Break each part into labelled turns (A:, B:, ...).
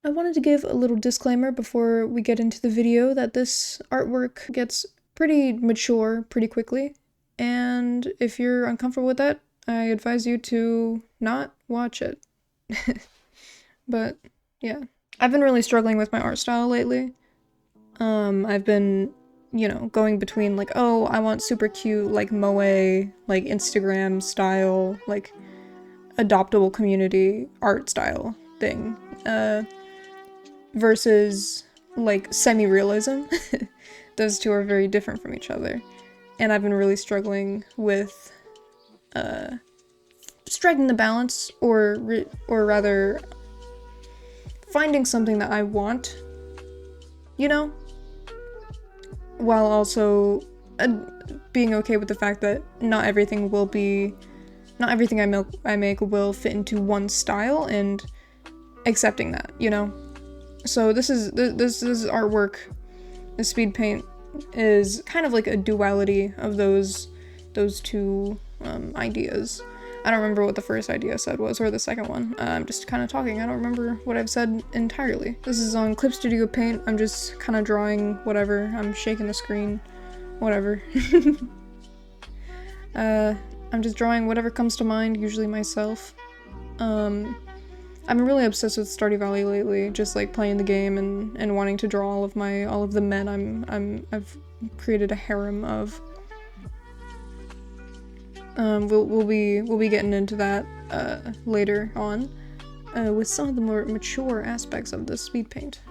A: I wanted to give a little disclaimer before we get into the video that this artwork gets pretty mature pretty quickly, and if you're uncomfortable with that, I advise you to not watch it. But yeah, I've been really struggling with my art style lately. I've been, going between like, oh, I want super cute, like moe, like Instagram style, like adoptable community art style thing, versus like semi-realism. Those two are very different from each other. And I've been really struggling with striking the balance, or rather finding something that I want, while also being okay with the fact that not everything I make will fit into one style, and accepting that, So this is artwork. The speed paint is kind of like a duality of those two ideas. I don't remember what the first idea said was, or the second one. I'm just kind of talking. I don't remember what I've said entirely. This is on Clip Studio Paint. I'm just kind of drawing whatever. I'm shaking the screen. Whatever. I'm just drawing whatever comes to mind, usually myself. I'm really obsessed with Stardew Valley lately, just like playing the game and wanting to draw all of the men I've created a harem of. We'll be getting into that later on with some of the more mature aspects of the speed paint.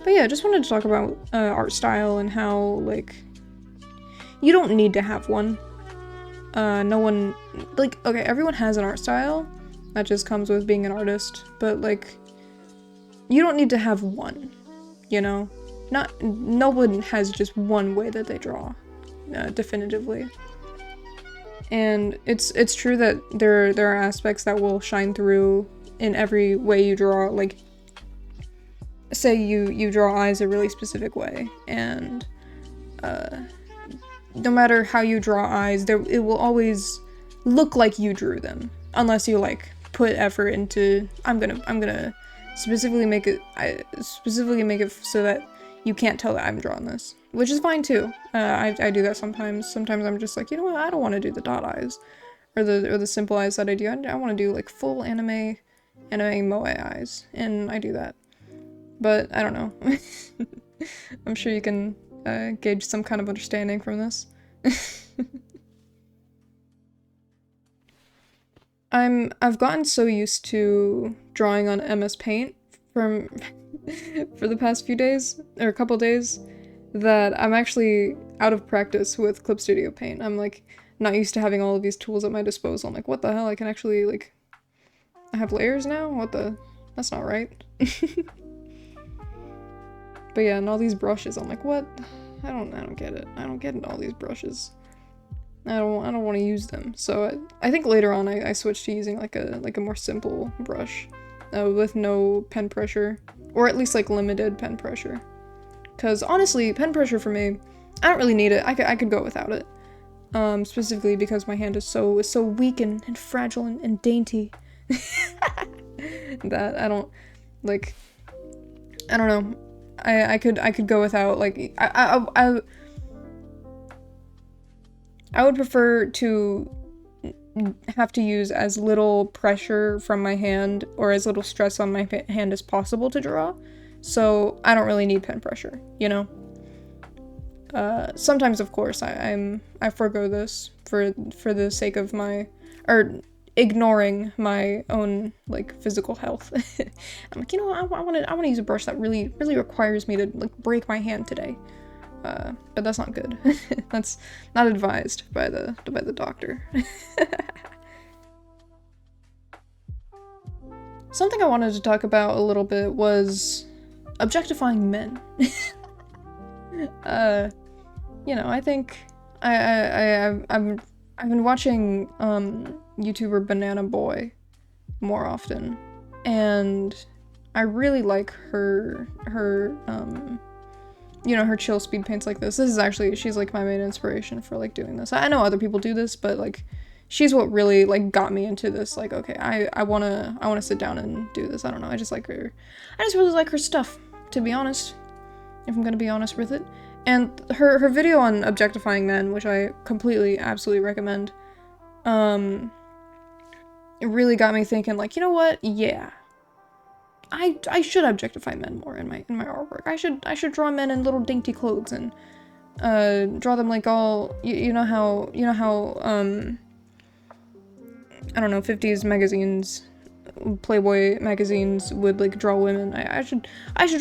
A: But yeah, I just wanted to talk about art style and how, like, you don't need to have one. No one, like, okay, everyone has an art style. That just comes with being an artist. But, like, you don't need to have one, no one has just one way that they draw, definitively. And it's true that there are aspects that will shine through in every way you draw. Like, say you draw eyes a really specific way, and no matter how you draw eyes, it will always look like you drew them, unless you like put effort into. I'm gonna specifically make it so that you can't tell that I'm drawing this, which is fine too. I do that sometimes. Sometimes I'm just like, you know what, I don't want to do the dot eyes, or the simple eyes that I do. I want to do like full anime moe eyes, and I do that. But I don't know. I'm sure you can gauge some kind of understanding from this. I've gotten so used to drawing on MS Paint for the past few days, or a couple days, that I'm actually out of practice with Clip Studio Paint. I'm like not used to having all of these tools at my disposal. I'm like, what the hell? I can actually, like, I have layers now? That's not right. But yeah, and all these brushes, I'm like, what? I don't get it. I don't get all these brushes. I don't want to use them. So I think later on I switched to using like a more simple brush with no pen pressure, or at least like limited pen pressure. Cause honestly, pen pressure for me, I don't really need it. I could go without it. Specifically because my hand is so weak and fragile and dainty that I don't know. I could go without, like, I would prefer to have to use as little pressure from my hand, or as little stress on my hand as possible to draw, so I don't really need pen pressure, Sometimes, of course, I forego this for the sake of ignoring my own, like, physical health. I'm like, I want to use a brush that really requires me to, like, break my hand today. But that's not good. That's not advised by the doctor. Something I wanted to talk about a little bit was objectifying men. I think I've been watching YouTuber Banana Boy more often, and I really like her her chill speed paints like this. She's like my main inspiration for, like, doing this. I know other people do this, but, like, she's what really, like, got me into this. Like, okay, I wanna sit down and do this. I don't know, I just like her. I just really like her stuff, to be honest, if I'm gonna be honest with it. And her video on objectifying men, which I completely, absolutely recommend, it really got me thinking, like, you know what? Yeah. I should objectify men more in my artwork. I should draw men in little dainty clothes and draw them like all you know how I don't know, 50s magazines, Playboy magazines would like draw women. I should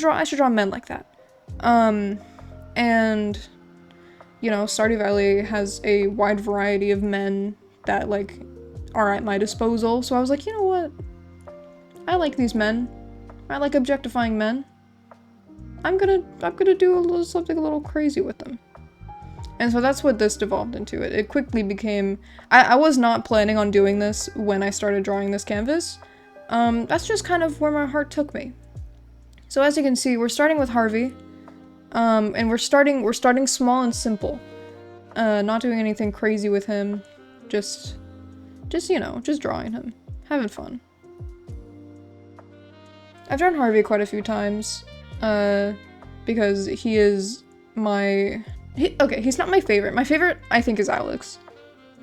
A: draw men like that. And you know, Stardew Valley has a wide variety of men that like are at my disposal. So I was like, you know what? I like these men. I like objectifying men. I'm gonna do something a little crazy with them. And so that's what this devolved into. It quickly became... I was not planning on doing this when I started drawing this canvas. That's just kind of where my heart took me. So as you can see, we're starting with Harvey. And we're starting small and simple. Not doing anything crazy with him. Just, you know, just drawing him. Having fun. I've drawn Harvey quite a few times. Because he is my... okay, he's not my favorite. My favorite, I think, is Alex.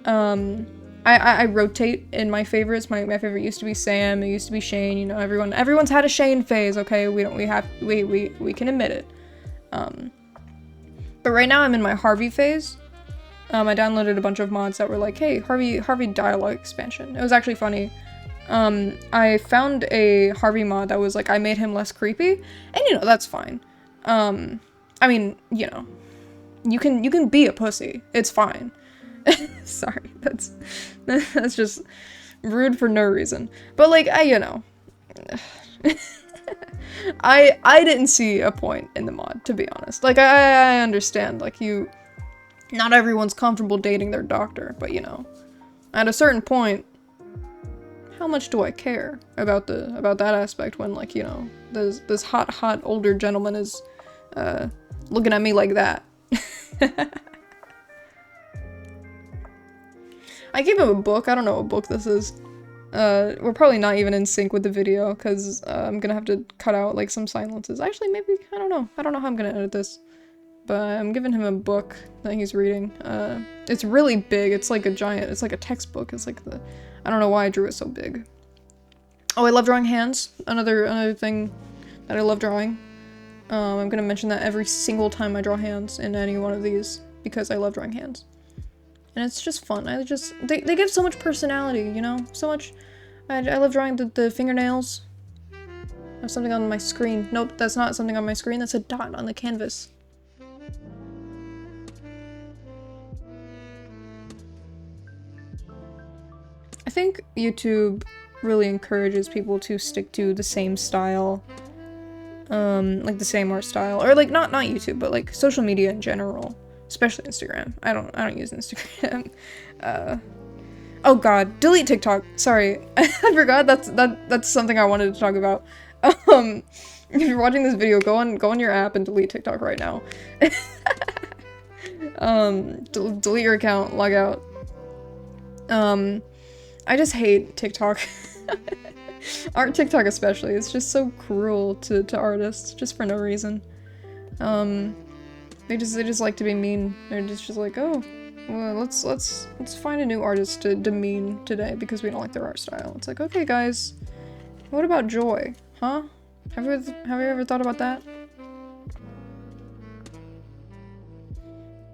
A: I rotate in my favorites. My favorite used to be Sam, it used to be Shane, you know, everyone's had a Shane phase, okay? We can admit it. But right now I'm in my Harvey phase. I downloaded a bunch of mods that were like, hey, Harvey dialogue expansion. It was actually funny. I found a Harvey mod that was like, I made him less creepy, and you know, that's fine. I mean, you know, you can be a pussy. It's fine. Sorry, that's just rude for no reason. But like, you know, I didn't see a point in the mod, to be honest. Like, I understand, like, not everyone's comfortable dating their doctor, but you know, at a certain point, how much do I care about that aspect when, like, you know, this hot older gentleman is looking at me like that. I gave him a book. I don't know what book this is. We're probably not even in sync with the video because I'm gonna have to cut out like some silences. Actually, maybe, I don't know. I don't know how I'm gonna edit this. But I'm giving him a book that he's reading. It's really big. It's like a giant, it's like a textbook. It's like I don't know why I drew it so big. Oh, I love drawing hands. Another thing that I love drawing. I'm gonna mention that every single time I draw hands in any one of these because I love drawing hands. And it's just fun. They give so much personality, you know? So much. I love drawing the fingernails. I have something on my screen. Nope, that's not something on my screen. That's a dot on the canvas. I think YouTube really encourages people to stick to the same style, like the same art style, or like not YouTube, but like social media in general, especially Instagram. I don't use Instagram. Oh god, delete TikTok. Sorry, I forgot that's something I wanted to talk about. If you're watching this video, go on your app and delete TikTok right now. Delete your account, log out. I just hate TikTok. Art TikTok especially. It's just so cruel to artists, just for no reason. They just like to be mean. They're just like, oh, well, let's find a new artist to demean today because we don't like their art style. It's like, okay, guys, what about joy? Huh? Have you ever thought about that?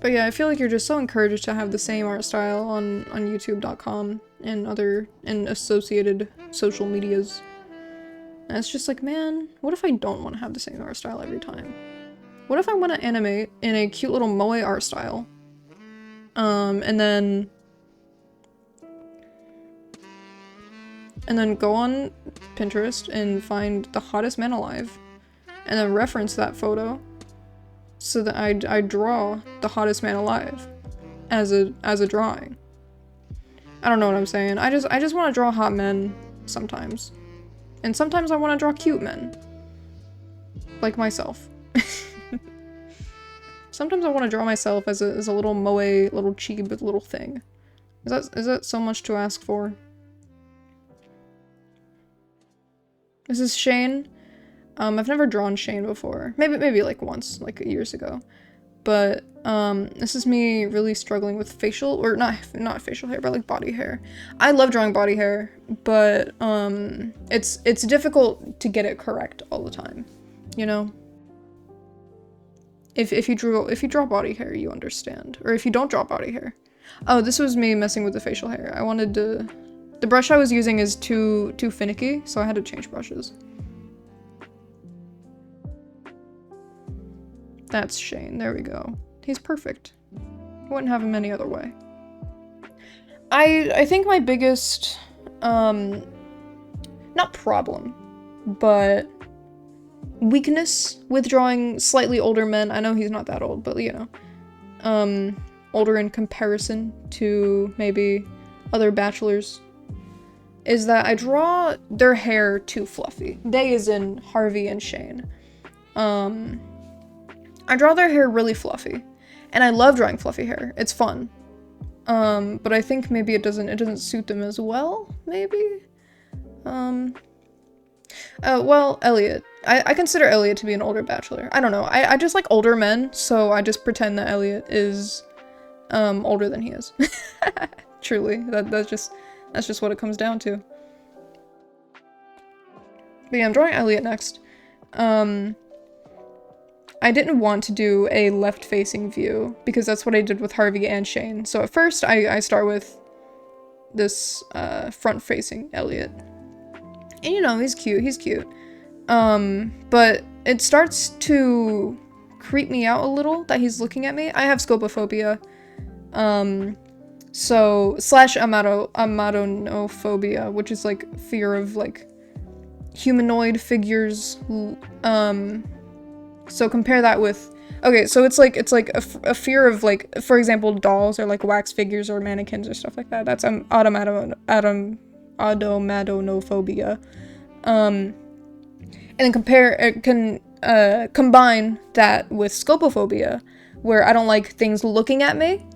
A: But yeah, I feel like you're just so encouraged to have the same art style on YouTube.com and associated social medias. And it's just like, man, what if I don't want to have the same art style every time? What if I want to animate in a cute little moe art style? And then go on Pinterest and find the hottest man alive, and then reference that photo so that I draw the hottest man alive as a drawing. I don't know what I'm saying. I just want to draw hot men sometimes. And sometimes I want to draw cute men. Like myself. Sometimes I want to draw myself as a little moe, little cheap little thing. Is that so much to ask for? This is Shane. I've never drawn Shane before. Maybe like once, like years ago. But this is me really struggling with facial, or not facial hair, but like body hair. I love drawing body hair, but it's difficult to get it correct all the time, you know? If you draw body hair, you understand. Or if you don't draw body hair. Oh, this was me messing with the facial hair. I wanted to... The brush I was using is too finicky, so I had to change brushes. That's Shane. There we go. He's perfect. I wouldn't have him any other way. I think my biggest, not problem, but weakness with drawing slightly older men, I know he's not that old, but you know, older in comparison to maybe other bachelors, is that I draw their hair too fluffy. They as in Harvey and Shane. I draw their hair really fluffy, and I love drawing fluffy hair. It's fun. But I think maybe it doesn't suit them as well, maybe? Well, Elliot. I consider Elliot to be an older bachelor. I don't know. I just like older men, so I just pretend that Elliot is, older than he is. Truly. That's just what it comes down to. But yeah, I'm drawing Elliot next. I didn't want to do a left-facing view, because that's what I did with Harvey and Shane. So at first, I start with this, front-facing Elliot. And you know, he's cute. But it starts to creep me out a little that he's looking at me. I have scopophobia. So, slash amatonophobia, which is like fear of like humanoid figures. So compare that with, okay, so it's like a fear of like, for example, dolls or like wax figures or mannequins or stuff like that. That's automatonophobia. And then combine that with scopophobia, where I don't like things looking at me.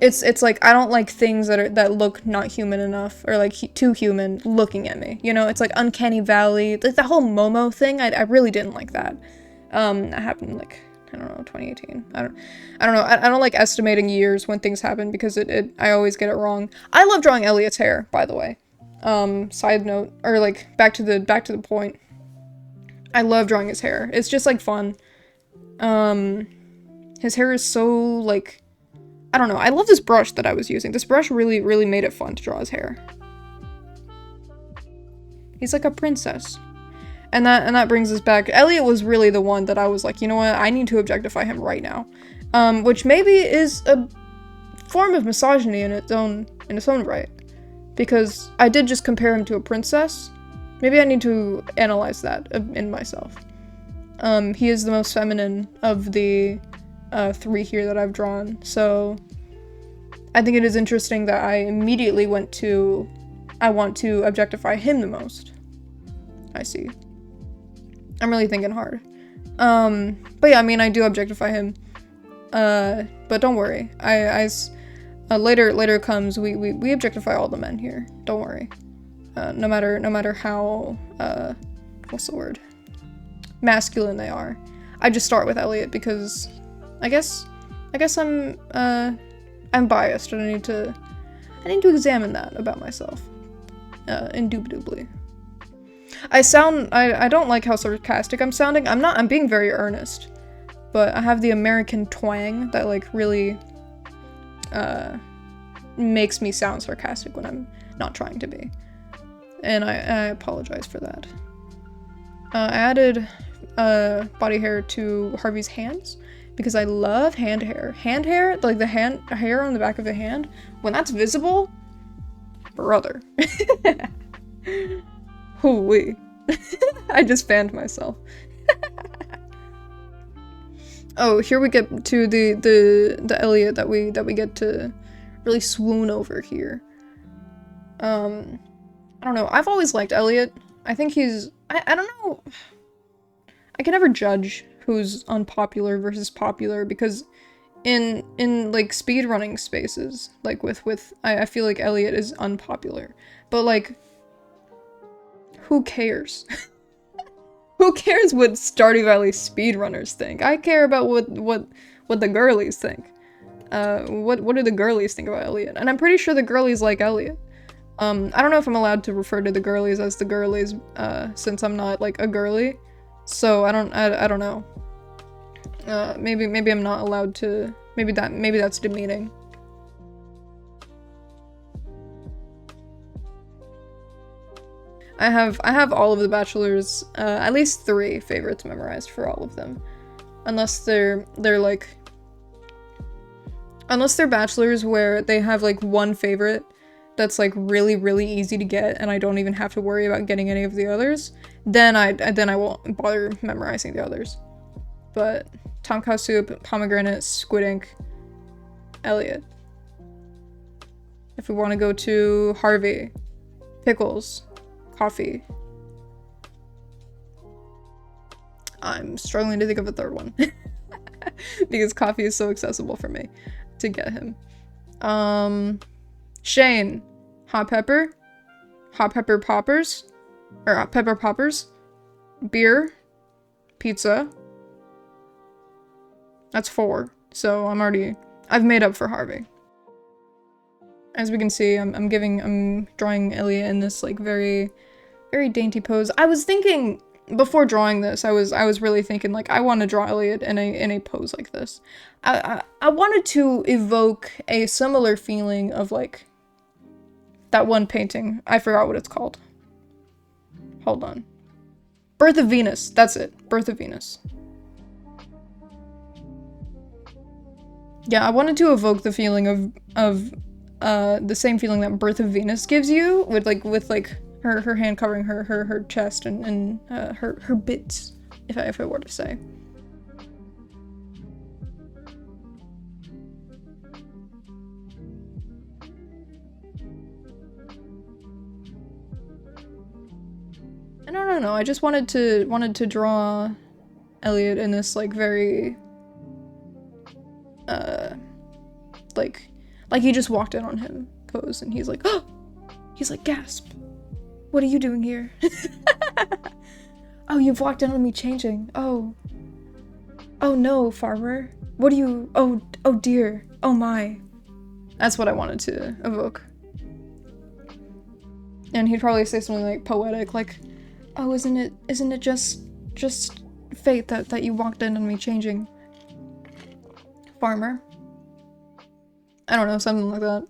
A: It's like I don't like things that look not human enough, or like too human looking at me. You know, it's like uncanny valley, like the whole Momo thing. I really didn't like that. That happened like, I don't know, 2018. I don't know. I don't like estimating years when things happen, because I always get it wrong. I love drawing Elliot's hair, by the way. Side note, or like back to the point. I love drawing his hair. It's just like fun. His hair is so like, I don't know. I love this brush that I was using. This brush really made it fun to draw his hair. He's like a princess. And that brings us back. Elliot was really the one that I was like, you know what, I need to objectify him right now. Which maybe is a form of misogyny in its own right. Because I did just compare him to a princess. Maybe I need to analyze that in myself. He is the most feminine of the 3 here that I've drawn, so I think it is interesting that I immediately went to, I want to objectify him the most. I see. I'm really thinking hard. But yeah, I mean, I do objectify him. But don't worry. Later comes, we objectify all the men here. Don't worry. No matter how, what's the word? Masculine they are. I just start with Elliot because I guess I'm biased, and I need to examine that about myself. Indubitably. I don't like how sarcastic I'm sounding. I'm being very earnest. But I have the American twang that like really makes me sound sarcastic when I'm not trying to be. And I apologize for that. I added body hair to Harvey's hands because I love hand hair. Hand hair, like the hair on the back of the hand, when that's visible, brother. Holy. I just fanned myself. Oh, here we get to the Elliot that we get to really swoon over here. I don't know. I've always liked Elliot. I think he's I don't know. I can never judge who's unpopular versus popular because in like speedrunning spaces, like I feel like Elliot is unpopular. But like, who cares? Who cares what Stardew Valley speedrunners think? I care about what the girlies think. What do the girlies think about Elliot? And I'm pretty sure the girlies like Elliot. I don't know if I'm allowed to refer to the girlies as the girlies, since I'm not like a girly. So I don't know. Maybe I'm not allowed to. Maybe that's demeaning. I have all of the Bachelor's, at least 3 favorites memorized for all of them, unless they're Bachelors where they have like one favorite that's like really easy to get and I don't even have to worry about getting any of the others. Then I won't bother memorizing the others. But Tom Cow Soup, Pomegranate, Squid Ink, Elliot. If we want to go to Harvey, Pickles, Coffee. I'm struggling to think of a third one. Because Coffee is so accessible for me to get him. Shane, Hot Pepper Poppers, or Hot Pepper Poppers, Beer, Pizza. That's 4, so I've made up for Harvey. As we can see, I'm drawing Elliot in this like very dainty pose. I was thinking before drawing this, I was really thinking like I want to draw Elliot in a pose like this. I wanted to evoke a similar feeling of like that one painting. I forgot what it's called. Hold on. Birth of Venus. That's it. Birth of Venus. Yeah, I wanted to evoke the feeling of the same feeling that Birth of Venus gives you with her hand covering her chest and her bits, if I were to say. And I don't know, I just wanted to draw Elliot in this like very like he just walked in on him pose and he's like, oh! He's like, gasp. What are you doing here? Oh, you've walked in on me changing. Oh. Oh no, farmer. What are you? Oh dear. Oh my. That's what I wanted to evoke. And he'd probably say something like poetic, like, oh, isn't it just fate that you walked in on me changing? Farmer. I don't know, something like that.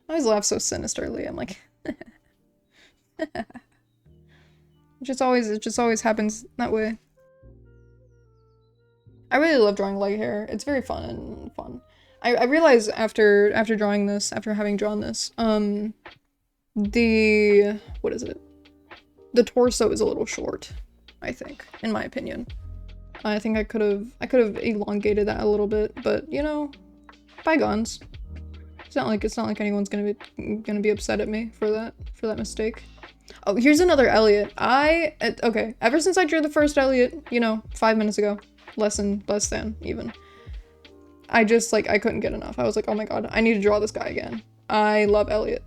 A: I always laugh so sinisterly. I'm like, it just always happens that way. I really love drawing light hair. It's very fun. I realized after drawing this, after having drawn this, what is it? The torso is a little short, I think, in my opinion. I think I could have elongated that a little bit, but you know, bygones. It's not like anyone's gonna be upset at me for that mistake. Oh, here's another Elliot. Okay, ever since I drew the first Elliot, you know, 5 minutes ago, less than even. I just like I couldn't get enough. I was like, oh my god, I need to draw this guy again. I love Elliot.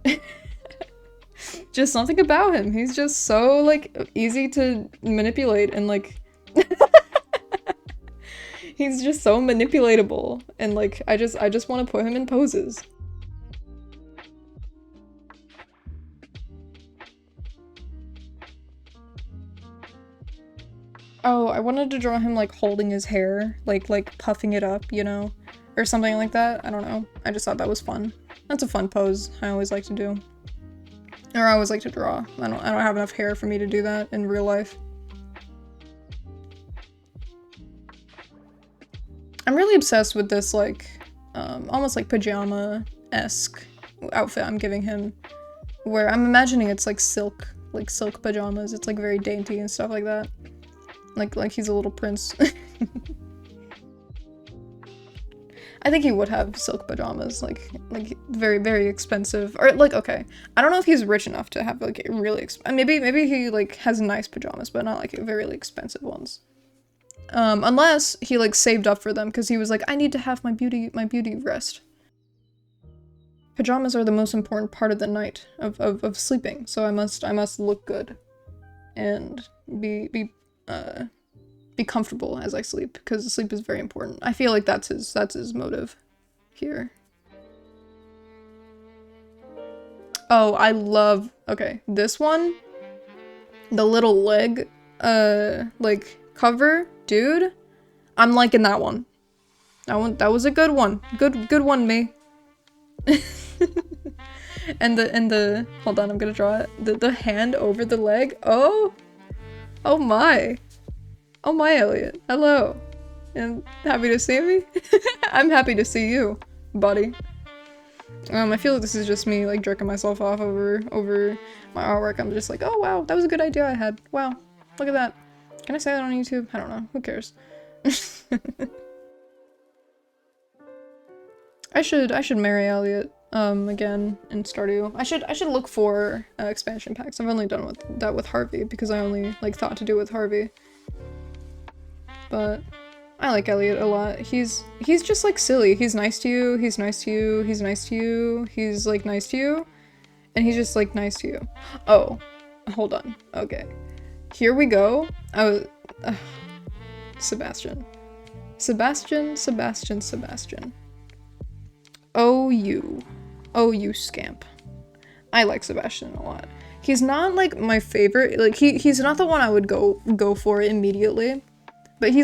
A: Just something about him. He's just so like easy to manipulate and like he's just so manipulatable and like I just want to put him in poses. Oh, I wanted to draw him like holding his hair, like puffing it up, you know, or something like that. I don't know. I just thought that was fun. That's a fun pose I always like to do. Or I always like to draw. I don't have enough hair for me to do that in real life. I'm really obsessed with this like almost like pajama-esque outfit I'm giving him, where I'm imagining it's like silk pajamas. It's like very dainty and stuff like that. Like he's a little prince. I think he would have silk pajamas, like very expensive, or like okay, I don't know if he's rich enough to have like really maybe he like has nice pajamas, but not like very expensive ones. Unless he like saved up for them because he was like, I need to have my beauty rest. Pajamas are the most important part of the night of sleeping, so I must look good and be comfortable as I sleep, because sleep is very important. I feel like that's his motive here. Oh, I love, okay, this one, the little leg, like, cover, dude, I'm liking that one. That was a good one. Good one, me. and the, hold on, I'm gonna draw it. The hand over the leg, oh my. Oh my, Elliot. Hello. And happy to see me? I'm happy to see you, buddy. I feel like this is just me, like, jerking myself off over my artwork. I'm just like, oh wow, that was a good idea I had. Wow, look at that. Can I say that on YouTube? I don't know. Who cares? I should marry Elliot, again in Stardew. I should look for expansion packs. I've only done that with Harvey because I only, like, thought to do with Harvey. But I like Elliot a lot. He's just like silly. He's nice to you, he's nice to you, he's nice to you, he's like nice to you, and he's just like nice to you. Oh, hold on. Okay. Here we go. Sebastian. Oh, you scamp. I like Sebastian a lot. He's not like my favorite, like he's not the one I would go for immediately. But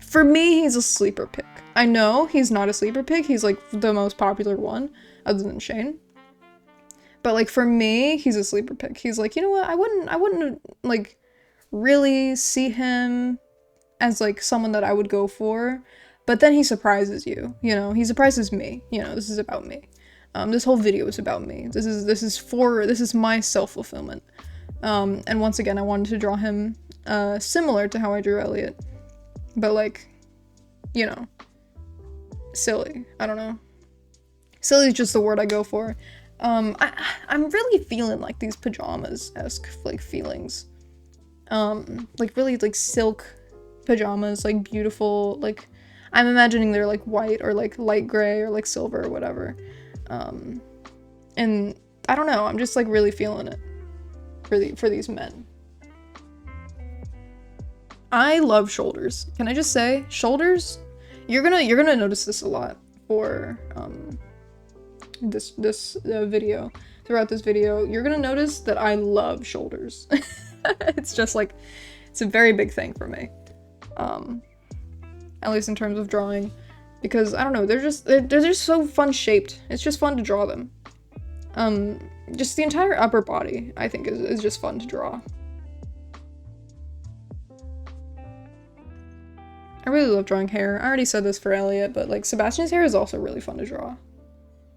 A: for me, he's a sleeper pick. I know he's not a sleeper pick, he's like the most popular one, other than Shane. But like for me, he's a sleeper pick. He's like, you know what, I wouldn't like really see him as like someone that I would go for, but then he surprises you, you know, he surprises me, you know, this is about me. This whole video is about me. This is my self-fulfillment. And once again, I wanted to draw him similar to how I drew Elliot, but like, you know, silly. I don't know. Silly is just the word I go for. I'm really feeling like these pajamas-esque like feelings. Like really like silk pajamas, like beautiful, like I'm imagining they're like white or like light gray or like silver or whatever. And I don't know, I'm just like really feeling it for these men. I love shoulders. Can I just say, shoulders? You're gonna notice this a lot for this video. Throughout this video, you're gonna notice that I love shoulders. It's just like, it's a very big thing for me. At least in terms of drawing, because I don't know, they're just so fun shaped. It's just fun to draw them. Just the entire upper body, I think, is just fun to draw. I really love drawing hair. I already said this for Elliot, but like Sebastian's hair is also really fun to draw.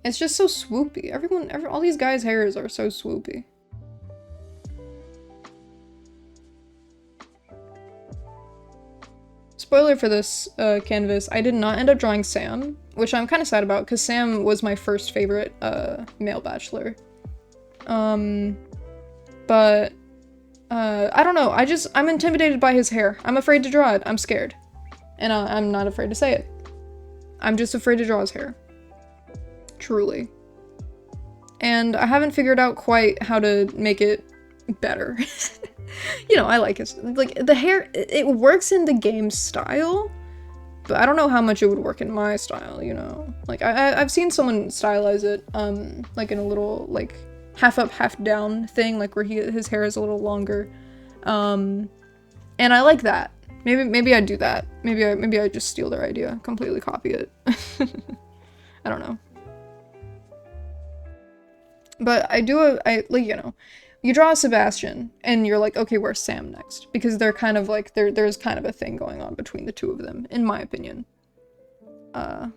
A: It's just so swoopy. All these guys' hairs are so swoopy. Spoiler for this canvas, I did not end up drawing Sam, which I'm kind of sad about because Sam was my first favorite male bachelor. But I don't know, I'm intimidated by his hair. I'm afraid to draw it. I'm scared. And I'm not afraid to say it. I'm just afraid to draw his hair. Truly. And I haven't figured out quite how to make it better. You know, I like his, like, the hair, it works in the game style, but I don't know how much it would work in my style, you know? Like, I've seen someone stylize it, like in a little, like, half up, half down thing, like where his hair is a little longer. And I like that. Maybe I'd do that. Maybe I just steal their idea, completely copy it. I don't know. But I like, you know, you draw Sebastian and you're like, okay, where's Sam next? Because they're kind of like, there's kind of a thing going on between the two of them, in my opinion. As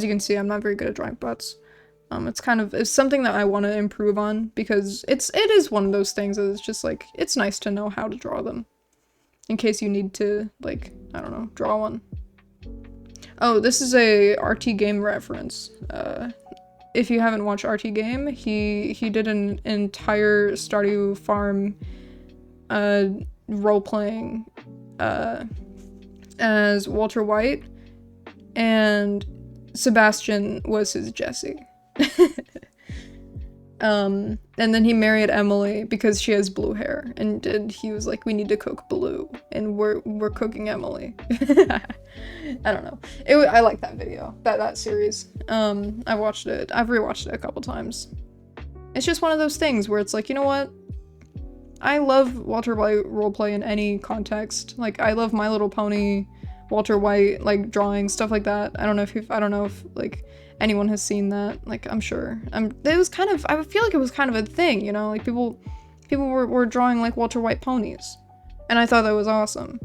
A: you can see, I'm not very good at drawing butts. It's something that I want to improve on, because it is one of those things that it's just like, it's nice to know how to draw them. In case you need to, like, I don't know, draw one. Oh, this is a RT Game reference. If you haven't watched RT Game, he did an entire Stardew Farm role-playing as Walter White, and Sebastian was his Jesse. And then he married Emily because she has blue hair, and he was like, we need to cook blue, and we're cooking Emily. I don't know. I like that video, that series. I watched it. I've rewatched it a couple times. It's just one of those things where it's like, you know what? I love Walter White roleplay in any context. Like, I love My Little Pony, Walter White, like, drawing, stuff like that. I don't know if like, anyone has seen that. Like, I'm sure. It was kind of, I feel like it was kind of a thing, you know? Like, people were drawing, like, Walter White ponies. And I thought that was awesome.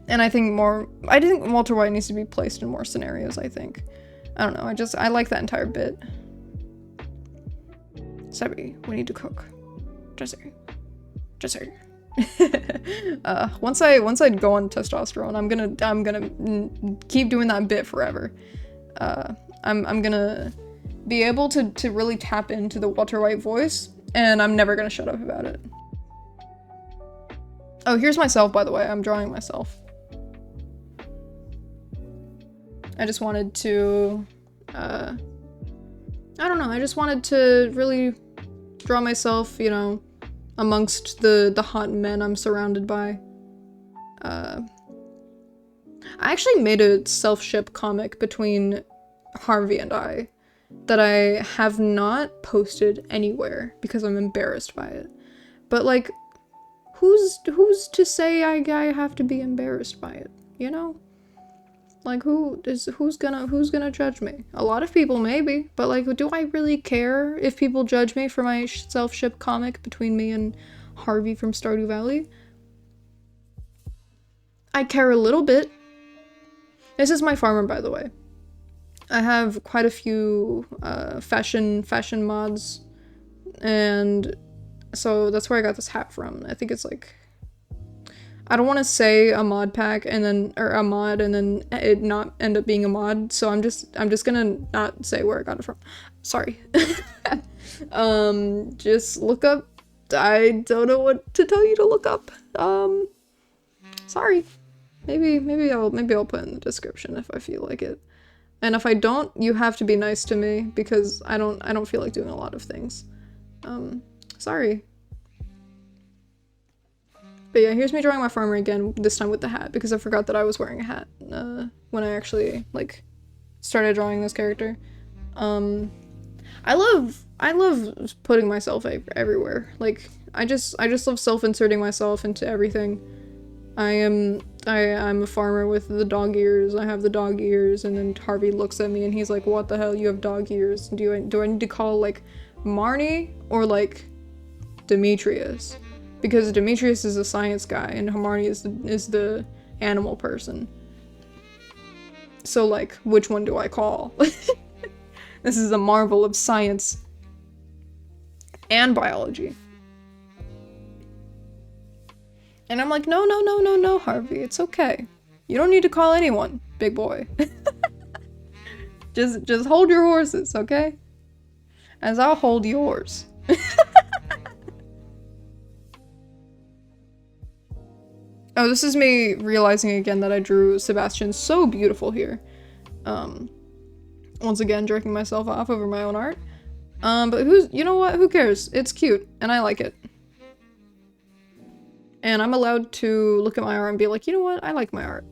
A: And I think Walter White needs to be placed in more scenarios, I think. I don't know, I like that entire bit. Sebby, we need to cook. Jesse. Once I go on testosterone, I'm gonna keep doing that bit forever. I'm gonna be able to really tap into the Walter White voice, and I'm never gonna shut up about it. Oh, here's myself, by the way. I'm drawing myself. I just wanted to, I don't know, I just wanted to really draw myself, you know, amongst the hot men I'm surrounded by. I actually made a self-ship comic between Harvey and I that I have not posted anywhere because I'm embarrassed by it. But like, who's to say I have to be embarrassed by it, you know? Like, who's gonna judge me? A lot of people, maybe, but like, do I really care if people judge me for my self-ship comic between me and Harvey from Stardew Valley? I care a little bit. This is my farmer, by the way. I have quite a few fashion mods, and so that's where I got this hat from. I think it's like, I don't want to say a mod pack and then, or a mod and then it not end up being a mod, so I'm just gonna not say where I got it from. Sorry. Just look up. I don't know what to tell you to look up. Sorry. Maybe I'll put it in the description if I feel like it. And if I don't, you have to be nice to me because I don't feel like doing a lot of things. Sorry. But yeah, here's me drawing my farmer again, this time with the hat, because I forgot that I was wearing a hat, when I actually, like, started drawing this character. I love putting myself everywhere. Like, I just love self-inserting myself into everything. I'm a farmer with the dog ears. I have the dog ears, and then Harvey looks at me and he's like, what the hell, you have dog ears? Do I need to call, like, Marnie or, like, Demetrius? Because Demetrius is a science guy and Hermione is the animal person. So, like, which one do I call? This is a marvel of science and biology. And I'm like, no, Harvey, it's okay. You don't need to call anyone, big boy. Just hold your horses, okay? As I'll hold yours. Oh, this is me realizing again that I drew Sebastian so beautiful here. Once again, jerking myself off over my own art. But you know what? Who cares? It's cute, and I like it. And I'm allowed to look at my art and be like, you know what? I like my art.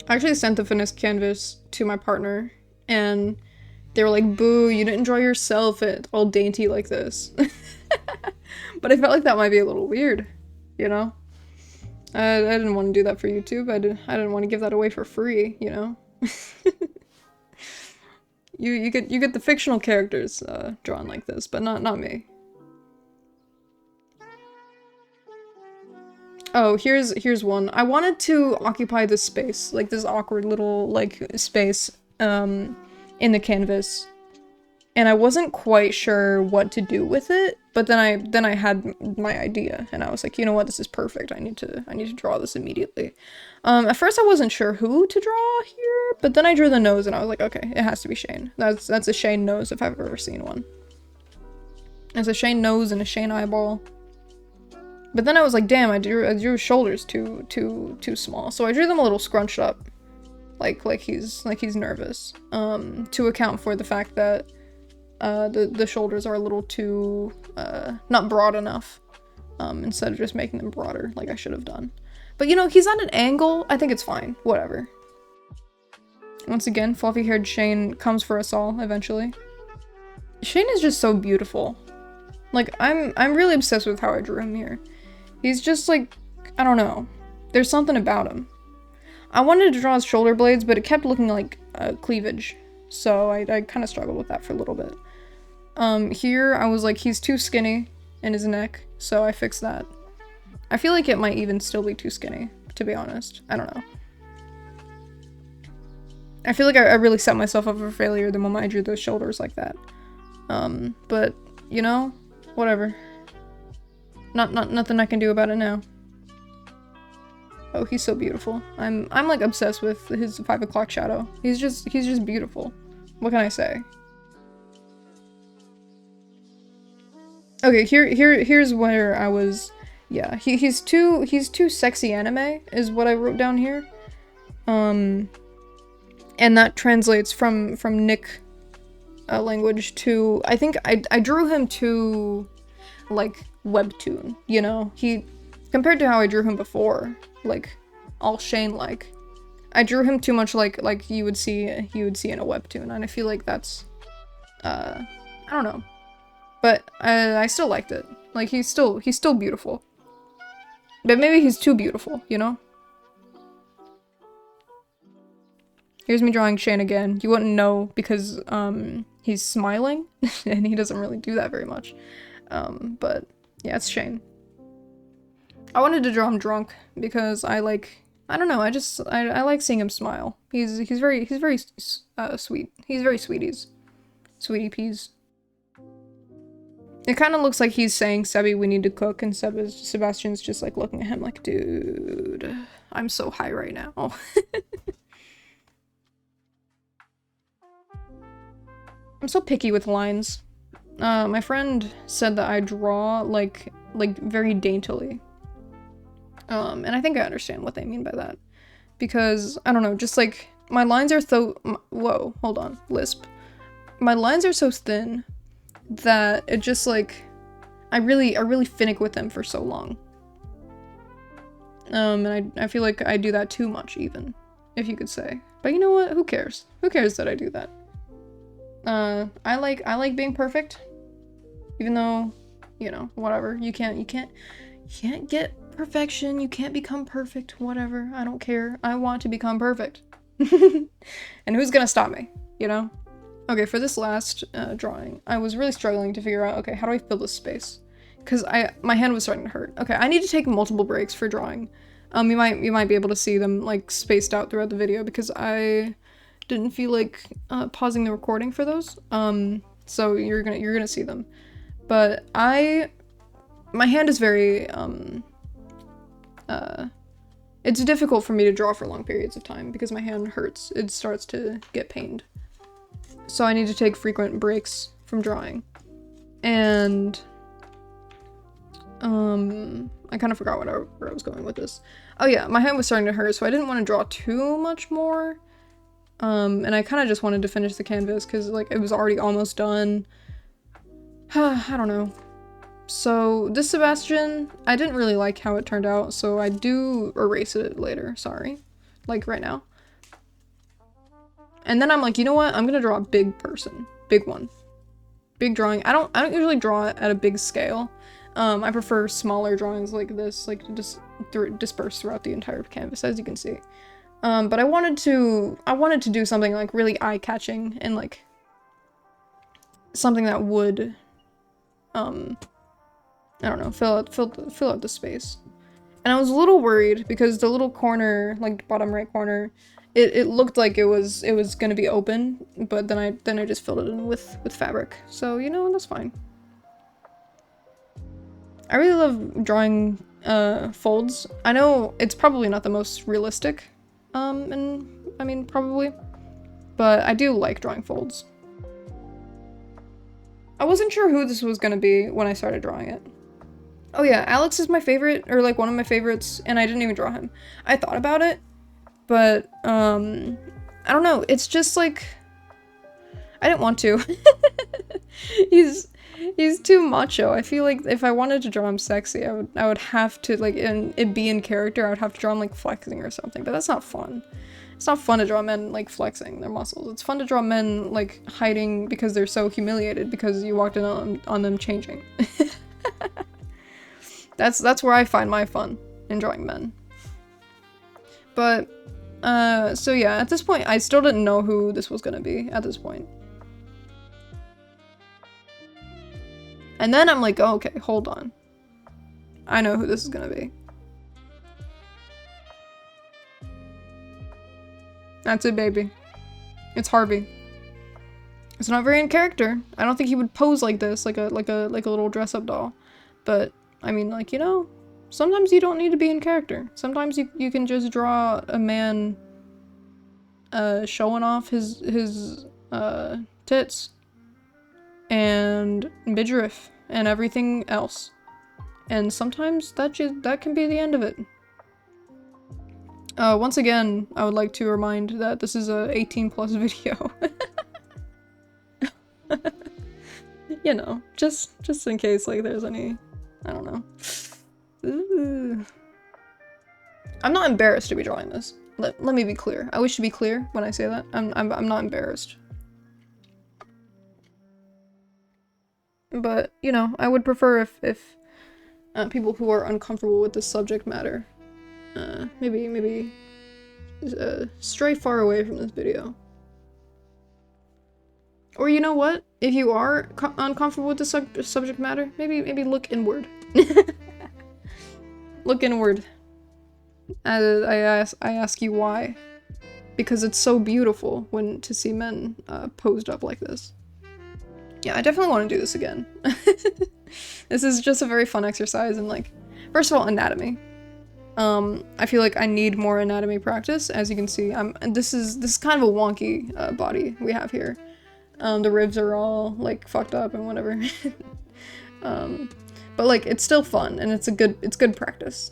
A: I actually sent the finished canvas to my partner, and they were like, boo, you didn't draw yourself it all dainty like this. But I felt like that might be a little weird, you know? I didn't want to do that for YouTube. I didn't want to give that away for free, you know? You get the fictional characters drawn like this, but not me. Oh, here's one. I wanted to occupy this space, like this awkward little like space in the canvas, and I wasn't quite sure what to do with it, But then I had my idea, and I was like, you know what, this is perfect. I need to draw this immediately. At first I wasn't sure who to draw here, but then I drew the nose, and I was like, okay, it has to be Shane. That's a Shane nose if I've ever seen one. It's a Shane nose and a Shane eyeball. But then I was like, damn, I drew his shoulders too small, so I drew them a little scrunched up, like he's nervous, to account for the fact that the shoulders are a little too not broad enough, instead of just making them broader like I should have done. But you know, he's at an angle. I think it's fine. Whatever. Once again, fluffy-haired Shane comes for us all eventually. Shane is just so beautiful. Like, I'm really obsessed with how I drew him here. He's just like, I don't know. There's something about him. I wanted to draw his shoulder blades, but it kept looking like cleavage. So I kind of struggled with that for a little bit. Here I was like, he's too skinny in his neck, so I fixed that. I feel like it might even still be too skinny, to be honest. I don't know. I feel like I really set myself up for failure the moment I drew those shoulders like that. But, you know, whatever. Nothing I can do about it now. Oh, he's so beautiful. I'm like obsessed with his 5 o'clock shadow. He's just beautiful. What can I say? Okay, here's where I was. Yeah, he's too sexy anime is what I wrote down here. And that translates from Nick language to, I think I drew him to like webtoon, you know? He, compared to how I drew him before, like all Shane like, I drew him too much like you would see in a webtoon, and I feel like that's I don't know. But I still liked it. Like he's still beautiful. But maybe he's too beautiful, you know? Here's me drawing Shane again. You wouldn't know because he's smiling and he doesn't really do that very much. But yeah, it's Shane. I wanted to draw him drunk because I don't know, I like seeing him smile. He's very sweet. He's very sweeties. Sweetie peas. It kind of looks like he's saying, Sebi, we need to cook, and Sebastian's just like looking at him like, dude, I'm so high right now. I'm so picky with lines. My friend said that I draw like very daintily. And I think I understand what they mean by that. Because, I don't know, just like, my lines are whoa, hold on, lisp. My lines are so thin that it just like, I really finick with them for so long. And I feel like I do that too much even, if you could say. But you know what, who cares? Who cares that I do that? I like being perfect. Even though, you know, whatever, you can't get perfection, you can't become perfect, whatever, I don't care. I want to become perfect. And who's gonna stop me, you know? Okay, for this last drawing, I was really struggling to figure out, okay, how do I fill this space? Because my hand was starting to hurt. Okay, I need to take multiple breaks for drawing. You might be able to see them like spaced out throughout the video because I didn't feel like pausing the recording for those. So you're gonna see them. But my hand is very it's difficult for me to draw for long periods of time because my hand hurts. It starts to get pained. So I need to take frequent breaks from drawing. And I kind of forgot where I was going with this. Oh yeah, my hand was starting to hurt, so I didn't want to draw too much more. And I kind of just wanted to finish the canvas because like it was already almost done. I don't know. So this Sebastian, I didn't really like how it turned out, so I do erase it later, sorry. Like right now. And then I'm like, you know what? I'm gonna draw a big person. Big one. Big drawing. I don't usually draw at a big scale. I prefer smaller drawings like this, like just dispersed throughout the entire canvas, as you can see. But I wanted to do something like really eye-catching and like something that would I don't know, fill out the space. And I was a little worried because the little corner, like bottom right corner, it looked like it was gonna be open, but then I just filled it in with fabric. So, you know, that's fine. I really love drawing folds. I know it's probably not the most realistic, and I mean, probably, but I do like drawing folds. I wasn't sure who this was gonna be when I started drawing it. Oh yeah, Alex is my favorite, or like one of my favorites, and I didn't even draw him. I thought about it, but, I don't know, it's just like, I didn't want to. He's too macho. I feel like if I wanted to draw him sexy, I would have to, like, it be in character, I would have to draw him, like, flexing or something, but that's not fun. It's not fun to draw men, like, flexing their muscles. It's fun to draw men, like, hiding because they're so humiliated because you walked in on them changing. That's where I find my fun in drawing men. But, so yeah, at this point, I still didn't know who this was gonna be at this point. And then I'm like, oh, okay, hold on. I know who this is gonna be. That's it, baby. It's Harvey. It's not very in character. I don't think he would pose like this, like a little dress-up doll. But I mean, like, you know, sometimes you don't need to be in character. Sometimes you can just draw a man showing off his tits and midriff and everything else. And sometimes that can be the end of it. Once again, I would like to remind that this is a 18+ video. You know, just in case, like, there's any, I don't know. Ooh. I'm not embarrassed to be drawing this. Let me be clear. I wish to be clear when I say that. I'm not embarrassed. But, you know, I would prefer if people who are uncomfortable with this subject matter maybe stray far away from this video. Or you know what? If you are uncomfortable with the subject matter, maybe look inward. Look inward. I ask you why. Because it's so beautiful to see men posed up like this. Yeah, I definitely want to do this again. This is just a very fun exercise, and like, first of all, anatomy. I feel like I need more anatomy practice. As you can see, this is kind of a wonky body we have here. The ribs are all like fucked up and whatever. But like, it's still fun, and it's good practice.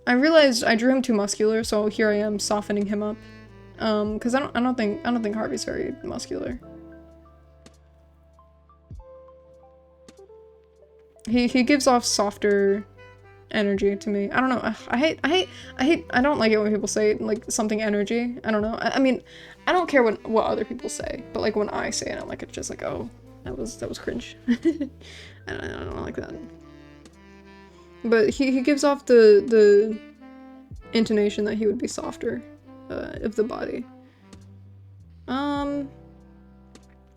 A: I realized I drew him too muscular, so here I am softening him up. Because I don't think Harvey's very muscular. He gives off softer energy to me. I don't know. I don't like it when people say like something energy. I don't know. I mean, I don't care what other people say, but like when I say it, I'm like, it's just like, oh, that was cringe. I don't like that. But he gives off the intonation that he would be softer of the body.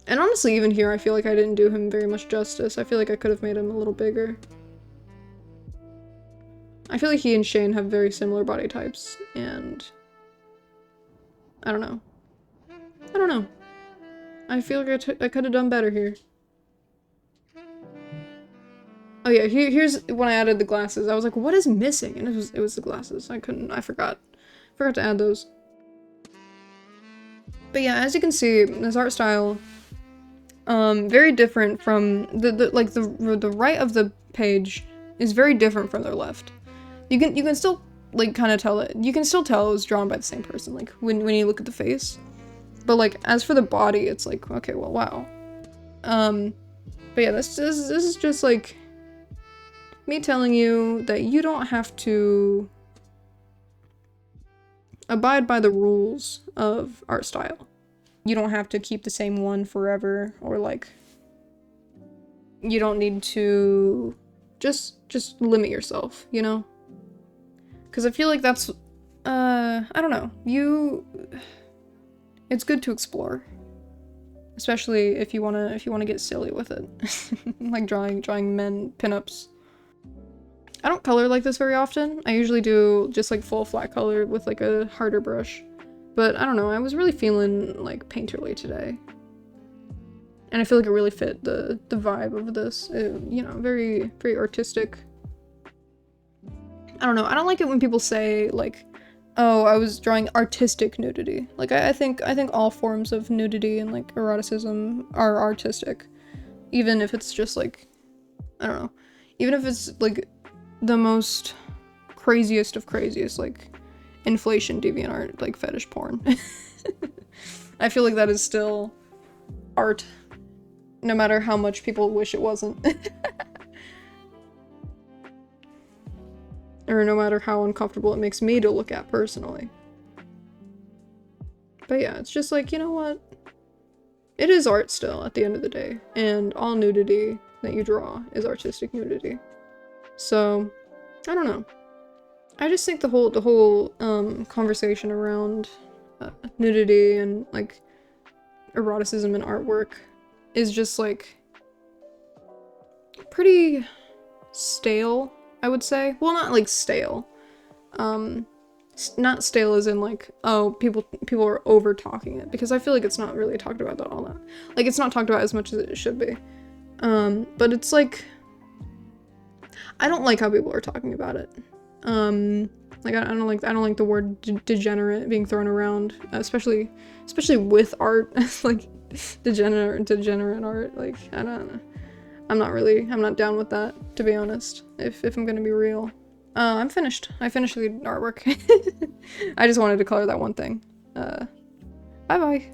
A: And honestly, even here, I feel like I didn't do him very much justice. I feel like I could have made him a little bigger. I feel like he and Shane have very similar body types, and I don't know. I don't know. I feel like I could have done better here. Oh yeah, here's when I added the glasses. I was like, what is missing? And it was the glasses. I forgot to add those. But yeah, as you can see, this art style, very different from the right of the page is very different from their left. You can still like kind of tell it. You can still tell it was drawn by the same person, like when you look at the face. But like as for the body, it's like, okay, well, wow. But yeah, this is just like me telling you that you don't have to abide by the rules of art style. You don't have to keep the same one forever, or like you don't need to just limit yourself, you know? Because I feel like that's I don't know. It's good to explore. Especially if you wanna get silly with it. Like drawing men pinups. I don't color like this very often. I usually do just like full flat color with like a harder brush. But I don't know, I was really feeling like painterly today. And I feel like it really fit the vibe of this. You know, very, very artistic. I don't know. I don't like it when people say, like, oh, I was drawing artistic nudity. Like, I think all forms of nudity and, like, eroticism are artistic. Even if it's just, like, I don't know. Even if it's, like, the most craziest of craziest, like, inflation deviant like, fetish porn. I feel like that is still art. No matter how much people wish it wasn't. Or no matter how uncomfortable it makes me to look at personally. But yeah, it's just like, you know what? It is art still at the end of the day. And all nudity that you draw is artistic nudity. So, I don't know. I just think the whole conversation around nudity and, like, eroticism and artwork is just, like, pretty stale, I would say. Well, not, like, stale. Not stale as in, like, oh, people are over-talking it, because I feel like it's not really talked about all that. Like, it's not talked about as much as it should be. But it's, like, I don't like how people are talking about it. Like, I don't like the word degenerate being thrown around, especially with art. Like, degenerate art, like, I don't know. I'm not down with that, to be honest, if I'm gonna be real. I'm finished. I finished the artwork. I just wanted to color that one thing. Bye-bye.